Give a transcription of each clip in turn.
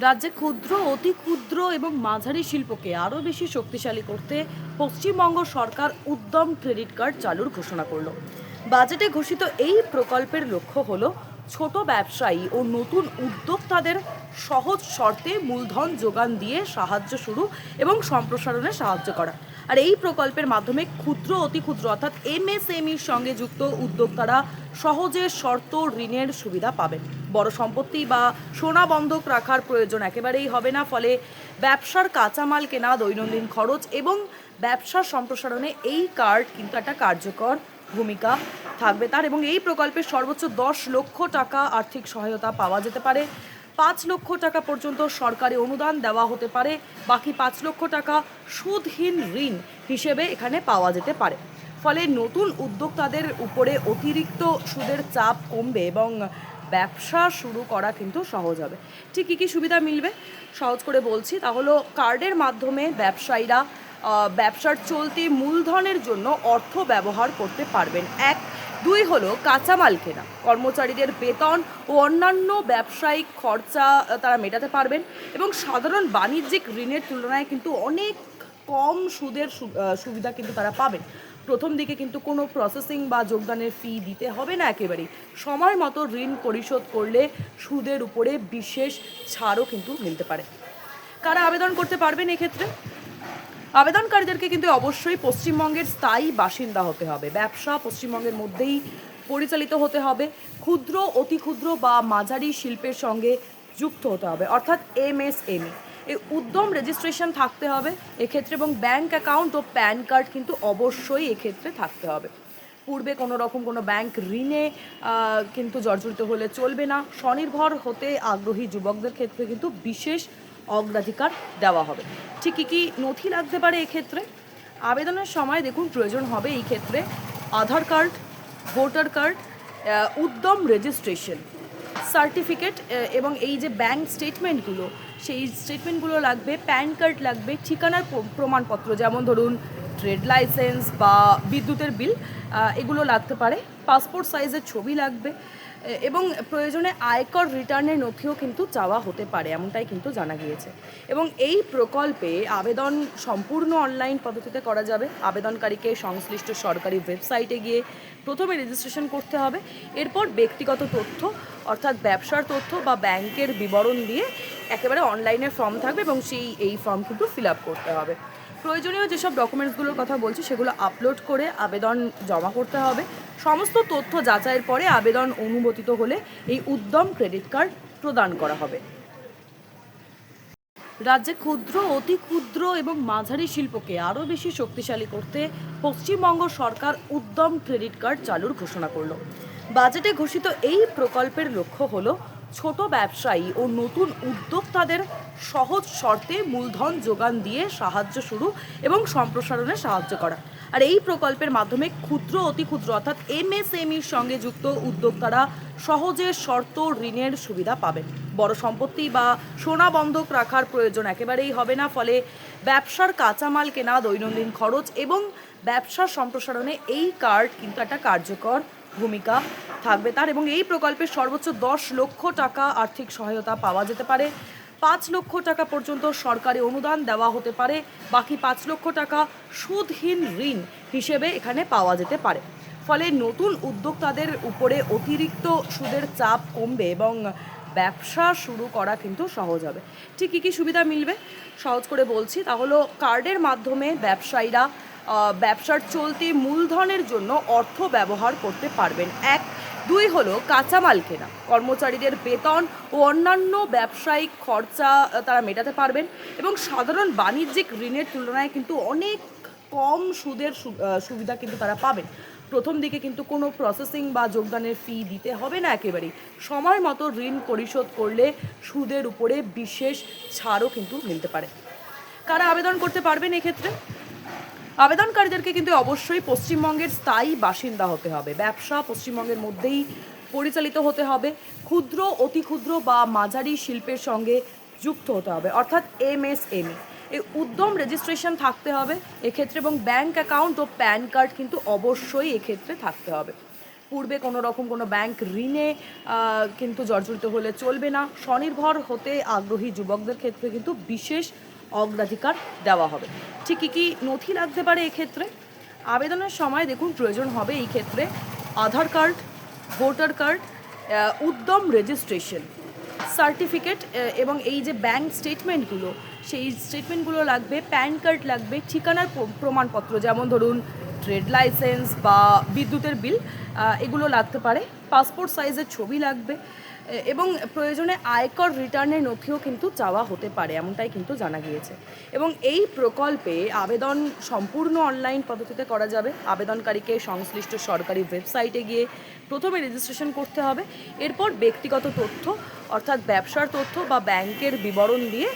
রাজ্যে ক্ষুদ্র, অতি ক্ষুদ্র এবং মাঝারি শিল্পকে আরও বেশি শক্তিশালী করতে পশ্চিমবঙ্গ সরকার উদ্যম ক্রেডিট কার্ড চালুর ঘোষণা করল। বাজেটে ঘোষিত এই প্রকল্পের লক্ষ্য হল ছোট ব্যবসায়ী ও নতুন উদ্যোক্তাদের সহজ শর্তে মূলধন যোগান দিয়ে সাহায্য শুরু এবং সম্প্রসারণে সাহায্য করা। আর এই প্রকল্পের মাধ্যমে ক্ষুদ্র, অতি ক্ষুদ্র অর্থাৎ এমএসএমইর সঙ্গে যুক্ত উদ্যোক্তারা সহজে শর্ত ঋণের সুবিধা পাবেন। বড় সম্পত্তি বা সোনা বন্ধক রাখার প্রয়োজন একেবারেই হবে না। ফলে ব্যবসার কাঁচামাল কেনা, দৈনন্দিন খরচ এবং ব্যবসার সম্প্রসারণে এই কার্ড কিন্তু একটা কার্যকর ভূমিকা থাকবে তার। এবং এই প্রকল্পের সর্বোচ্চ 10 লক্ষ টাকা আর্থিক সহায়তা পাওয়া যেতে পারে। 5 লক্ষ টাকা পর্যন্ত সরকারি অনুদান দেওয়া হতে পারে। বাকি 5 লক্ষ টাকা সুদহীন ঋণ হিসেবে এখানে পাওয়া যেতে পারে। ফলে নতুন উদ্যোক্তাদের উপরে অতিরিক্ত সুদের চাপ কমবে এবং ব্যবসা শুরু করা কিন্তু সহজ হবে। ঠিক কী কী সুবিধা মিলবে সহজ করে বলছি। তাহলে কার্ডের মাধ্যমে ব্যবসায়ীরা ব্যবসার চলতি মূলধনের জন্য অর্থ ব্যবহার করতে পারবেন। 2 হলো কাঁচামাল কেনা, কর্মচারীদের বেতন ও অন্যান্য ব্যবসায়িক খরচা তারা মেটাতে পারবেন এবং সাধারণ বাণিজ্যিক ঋণের তুলনায় কিন্তু অনেক কম সুদের সুবিধা কিন্তু তারা পাবেন। প্রথম দিকে কিন্তু কোনো প্রসেসিং বা যোগদানের ফি দিতে হবে না একেবারেই। সময় মতো ঋণ পরিশোধ করলে সুদের উপরে বিশেষ ছাড়ও কিন্তু মিলতে পারে। কারা আবেদন করতে পারবেন এক্ষেত্রে? আবেদনকারীদেরকে কিন্তু অবশ্যই পশ্চিমবঙ্গের স্থায়ী বাসিন্দা হতে হবে। ব্যবসা পশ্চিমবঙ্গের মধ্যেই পরিচালিত হতে হবে। ক্ষুদ্র, অতি ক্ষুদ্র বা মাঝারি শিল্পের সঙ্গে যুক্ত হতে হবে, অর্থাৎ এমএসএমই। এই উদ্যম রেজিস্ট্রেশন থাকতে হবে এক্ষেত্রে এবং ব্যাংক অ্যাকাউন্ট ও প্যান কার্ড কিন্তু অবশ্যই এক্ষেত্রে থাকতে হবে। পূর্বে কোনো রকম কোনো ব্যাংক ঋণে কিন্তু জর্জরিত হলে চলবে না। স্বনির্ভর হতে আগ্রহী যুবকদের ক্ষেত্রে কিন্তু বিশেষ অগ্রাধিকার দেওয়া হবে। ঠিক কী কী নথি লাগতে পারে এক্ষেত্রে? আবেদনের সময় দেখুন প্রয়োজন হবে এই ক্ষেত্রে আধার কার্ড, ভোটার কার্ড, উদ্যম রেজিস্ট্রেশন সার্টিফিকেট এবং এই যে ব্যাংক স্টেটমেন্টগুলো, সেই স্টেটমেন্টগুলো লাগবে। প্যান কার্ড লাগবে, ঠিকানার প্রমাণপত্র যেমন ধরুন ট্রেড লাইসেন্স বা বিদ্যুতের বিল, এগুলো লাগতে পারে। পাসপোর্ট সাইজের ছবি লাগবে এবং প্রয়োজনে আয়কর রিটার্নের নথিও কিন্তু চাওয়া হতে পারে, এমনটাই কিন্তু জানা গিয়েছে। এবং এই প্রকল্পে আবেদন সম্পূর্ণ অনলাইন পদ্ধতিতে করা যাবে। আবেদনকারীকে সংশ্লিষ্ট সরকারি ওয়েবসাইটে গিয়ে প্রথমে রেজিস্ট্রেশন করতে হবে। এরপর ব্যক্তিগত তথ্য অর্থাৎ ব্যবসার তথ্য বা ব্যাংকের বিবরণ দিয়ে একেবারে অনলাইনে ফর্ম থাকবে এবং এই ফর্ম কিন্তু ফিল আপ করতে হবে। প্রয়োজনীয় যেসব ডকুমেন্টসগুলোর কথা বলছি সেগুলো আপলোড করে আবেদন জমা করতে হবে। সমস্ত তথ্য যাচাইয়ের পরে আবেদন অনুমোদিত হলে এই উদ্যম ক্রেডিট কার্ড প্রদান করা হবে। রাজ্যে ক্ষুদ্র, অতি ক্ষুদ্র এবং মাঝারি শিল্পকে আরও বেশি শক্তিশালী করতে পশ্চিমবঙ্গ সরকার উদ্যম ক্রেডিট কার্ড চালুর ঘোষণা করল। বাজেটে ঘোষিত এই প্রকল্পের লক্ষ্য হল ছোট ব্যবসায়ী ও নতুন উদ্যোক্তাদের সহজ শর্তে মূলধন যোগান দিয়ে সাহায্য শুরু এবং সম্প্রসারণে সাহায্য করা। আর এই প্রকল্পের মাধ্যমে ক্ষুদ্র, অতি ক্ষুদ্র অর্থাৎ এমএসএমইর সঙ্গে যুক্ত উদ্যোক্তারা সহজে শর্ত ঋণের সুবিধা পাবেন। বড় সম্পত্তি বা সোনা বন্ধক রাখার প্রয়োজন একেবারেই হবে না। ফলে ব্যবসার কাঁচামাল কেনা, দৈনন্দিন খরচ এবং ব্যবসার সম্প্রসারণে এই কার্ড কিন্তু একটা কার্যকর ভূমিকা থাকবে তার। এবং এই প্রকল্পের সর্বোচ্চ 10 লক্ষ টাকা আর্থিক সহায়তা পাওয়া যেতে পারে। 5 লক্ষ টাকা পর্যন্ত সরকারি অনুদান দেওয়া হতে পারে। বাকি 5 লক্ষ টাকা সুদহীন ঋণ হিসেবে এখানে পাওয়া যেতে পারে। ফলে নতুন উদ্যোক্তাদের উপরে অতিরিক্ত সুদের চাপ কমবে এবং ব্যবসা শুরু করা কিন্তু সহজ হবে। ঠিক কী কী সুবিধা মিলবে সহজ করে বলছি। তাহলে কার্ডের মাধ্যমে ব্যবসায়ীরা ব্যবসার চলতি মূলধনের জন্য অর্থ ব্যবহার করতে পারবেন। 2 হলো কাঁচামাল কেনা, কর্মচারীদের বেতন ও অন্যান্য ব্যবসায়িক খরচা তারা মেটাতে পারবেন এবং সাধারণ বাণিজ্যিক ঋণের তুলনায় কিন্তু অনেক কম সুদের সুবিধা কিন্তু তারা পাবেন। প্রথম দিকে কিন্তু কোনো প্রসেসিং বা যোগদানের ফি দিতে হবে না একেবারেই। সময় মতো ঋণ পরিশোধ করলে সুদের উপরে বিশেষ ছাড়ও কিন্তু মিলতে পারে। কারা আবেদন করতে পারবেন এক্ষেত্রে? আবেদনকারীদেরকে কিন্তু অবশ্যই পশ্চিমবঙ্গের স্থায়ী বাসিন্দা হতে হবে। ব্যবসা পশ্চিমবঙ্গের মধ্যেই পরিচালিত হতে হবে। ক্ষুদ্র, অতি ক্ষুদ্র বা মাঝারি শিল্পের সঙ্গে যুক্ত হতে হবে, অর্থাৎ এমএসএমই। এই উদ্যম রেজিস্ট্রেশন থাকতে হবে এক্ষেত্রে এবং ব্যাংক অ্যাকাউন্ট ও প্যান কার্ড কিন্তু অবশ্যই এক্ষেত্রে থাকতে হবে। পূর্বে কোনো রকম কোনো ব্যাংক ঋণে কিন্তু জর্জরিত হলে চলবে না। স্বনির্ভর হতে আগ্রহী যুবকদের ক্ষেত্রে কিন্তু বিশেষ অগ্রাধিকার দেওয়া হবে। ঠিক কী নথি লাগতে পারে এক্ষেত্রে? আবেদনের সময় দেখুন প্রয়োজন হবে এই ক্ষেত্রে আধার কার্ড, ভোটার কার্ড, উদ্যম রেজিস্ট্রেশন সার্টিফিকেট এবং এই যে ব্যাংক স্টেটমেন্টগুলো, সেই স্টেটমেন্টগুলো লাগবে, প্যান কার্ড লাগবে, ঠিকানার প্রমাণপত্র যেমন ধরুন ট্রেড লাইসেন্স বা বিদ্যুতের বিল, এগুলো লাগতে পারে, পাসপোর্ট সাইজের ছবি লাগবে এবং প্রয়োজনে আয়কর রিটার্নের নথিও কিন্তু চাওয়া হতে পারে, এমনটাই কিন্তু জানা গিয়েছে। এবং এই প্রকল্পে আবেদন সম্পূর্ণ অনলাইন পদ্ধতিতে করা যাবে। আবেদনকারীকে সংশ্লিষ্ট সরকারি ওয়েবসাইটে গিয়ে প্রথমে রেজিস্ট্রেশন করতে হবে, এরপর ব্যক্তিগত তথ্য অর্থাৎ ব্যবসার তথ্য বা ব্যাংকের বিবরণ দিয়ে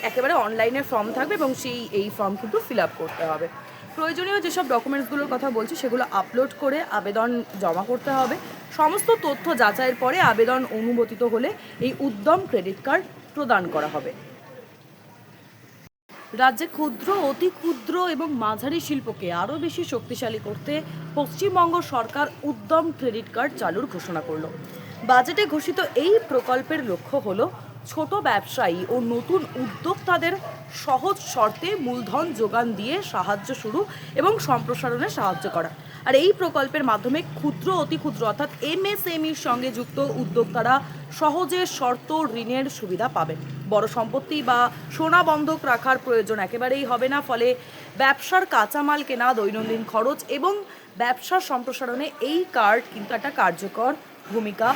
একেবারে অনলাইনে ফর্ম থাকবে এবং এই ফর্ম কিন্তু ফিল আপ করতে হবে। প্রয়োজনীয় যেসব ডকুমেন্টসগুলোর কথা বলছি সেগুলো আপলোড করে আবেদন জমা করতে হবে। সমস্ত তথ্য যাচাইয়ের পরে আবেদন অনুমোদিত হলে এই উদ্যম ক্রেডিট কার্ড প্রদান করা হবে। রাজ্যে ক্ষুদ্র, অতি ক্ষুদ্র এবং মাঝারি শিল্পকে আরও বেশি শক্তিশালী করতে পশ্চিমবঙ্গ সরকার উদ্যম ক্রেডিট কার্ড চালুর ঘোষণা করল। বাজেটে ঘোষিত এই প্রকল্পের লক্ষ্য হল ছোট ব্যবসায়ী ও নতুন উদ্যোক্তাদের সহজ শর্তে মূলধন যোগান দিয়ে সাহায্য শুরু এবং সম্প্রসারণে সাহায্য করা। আর এই প্রকল্পের মাধ্যমে ক্ষুদ্র, অতি ক্ষুদ্র অর্থাৎ এমএসএমইর সঙ্গে যুক্ত উদ্যোক্তারা সহজে শর্ত ঋণের সুবিধা পাবেন। বড় সম্পত্তি বা সোনা বন্ধক রাখার প্রয়োজন একেবারেই হবে না, ফলে ব্যবসার কাঁচামাল কেনা, দৈনন্দিন খরচ এবং ব্যবসার সম্প্রসারণে এই কার্ড কিন্তু একটা কার্যকর ভূমিকা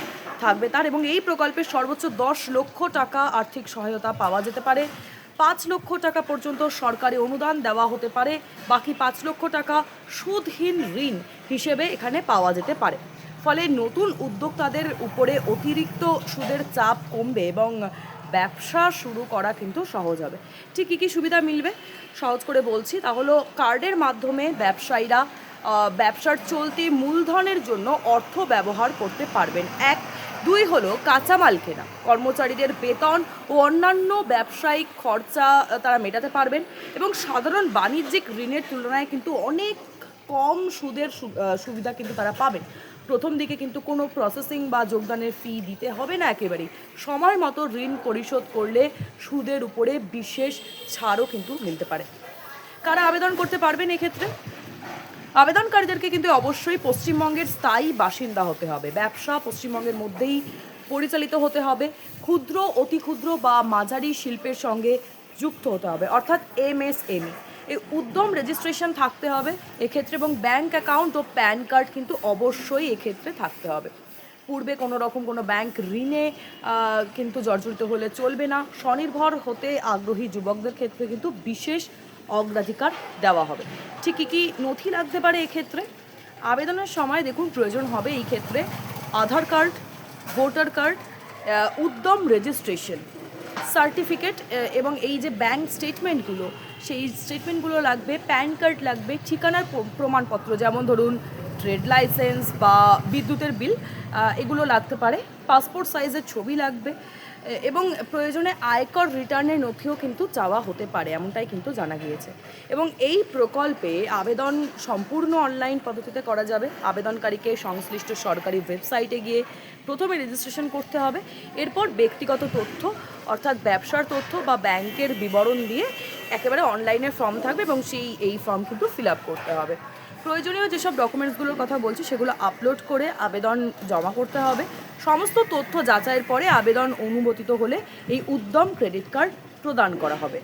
থাকবে তার। এবং এই প্রকল্পে সর্বোচ্চ 10 লক্ষ টাকা আর্থিক সহায়তা পাওয়া যেতে পারে, 5 লক্ষ টাকা পর্যন্ত সরকারি অনুদান দেওয়া হতে পারে, বাকি 5 লক্ষ টাকা সুদহীন ঋণ হিসেবে এখানে পাওয়া যেতে পারে। ফলে নতুন উদ্যোক্তাদের উপরে অতিরিক্ত সুদের চাপ কমবে এবং ব্যবসা শুরু করা কিন্তু সহজ হবে। ঠিক কী সুবিধা মিলবে সহজ করে বলছি, তাহলে কার্ডের মাধ্যমে ব্যবসায়ীরা ব্যবসার চলতি মূলধনের জন্য অর্থ ব্যবহার করতে পারবেন। 1, 2 হলো কাঁচামাল কেনা, কর্মচারীদের বেতন ও অন্যান্য ব্যবসায়িক খরচা তারা মেটাতে পারবেন এবং সাধারণ বাণিজ্যিক ঋণের তুলনায় কিন্তু অনেক কম সুদের সুবিধা কিন্তু তারা পাবেন। প্রথম দিকে কিন্তু কোনো প্রসেসিং বা যোগদানের ফি দিতে হবে না, একেবারেই সময় মতো ঋণ পরিশোধ করলে সুদের উপরে বিশেষ ছাড়ও কিন্তু মিলতে পারে। কারা আবেদন করতে পারবেন এক্ষেত্রে? আবেদনকারীদেরকে কিন্তু অবশ্যই পশ্চিমবঙ্গের স্থায়ী বাসিন্দা হতে হবে, ব্যবসা পশ্চিমবঙ্গের মধ্যেই পরিচালিত হতে হবে, ক্ষুদ্র, অতি ক্ষুদ্র বা মাঝারি শিল্পের সঙ্গে যুক্ত হতে হবে অর্থাৎ এমএসএমই। এই উদ্যম রেজিস্ট্রেশন থাকতে হবে এক্ষেত্রে এবং ব্যাংক অ্যাকাউন্ট ও প্যান কার্ড কিন্তু অবশ্যই এক্ষেত্রে থাকতে হবে। পূর্বে কোনো রকম কোনো ব্যাংক ঋণে কিন্তু জর্জরিত হলে চলবে না। স্বনির্ভর হতে আগ্রহী যুবকদের ক্ষেত্রে কিন্তু বিশেষ অগ্রাধিকার দেওয়া হবে। ঠিক কী নথি লাগতে পারে এক্ষেত্রে? আবেদনের সময় দেখুন প্রয়োজন হবে এই ক্ষেত্রে আধার কার্ড, ভোটার কার্ড, উদ্যম রেজিস্ট্রেশন সার্টিফিকেট এবং এই যে ব্যাংক স্টেটমেন্টগুলো, সেই স্টেটমেন্টগুলো লাগবে, প্যান কার্ড লাগবে, ঠিকানার প্রমাণপত্র যেমন ধরুন ট্রেড লাইসেন্স বা বিদ্যুতের বিল, এগুলো লাগতে পারে, পাসপোর্ট সাইজের ছবি লাগবে এবং প্রয়োজনে আয়কর রিটার্নের নথিও কিন্তু চাওয়া হতে পারে, এমনটাই কিন্তু জানা গিয়েছে। এবং এই প্রকল্পে আবেদন সম্পূর্ণ অনলাইন পদ্ধতিতে করা যাবে। আবেদনকারীকে সংশ্লিষ্ট সরকারি ওয়েবসাইটে গিয়ে প্রথমে রেজিস্ট্রেশন করতে হবে, এরপর ব্যক্তিগত তথ্য অর্থাৎ ব্যবসার তথ্য বা ব্যাংকের বিবরণ দিয়ে একেবারে অনলাইনে ফর্ম থাকবে এবং এই ফর্ম কিন্তু ফিল আপ করতে হবে। প্রয়োজনীয় যেসব ডকুমেন্টসগুলোর কথা বলছি সেগুলো আপলোড করে আবেদন জমা করতে হবে। সমস্ত তথ্য যাচাইয়ের পরে আবেদন অনুমোদিত হলে এই উদ্যম ক্রেডিট কার্ড প্রদান করা হবে।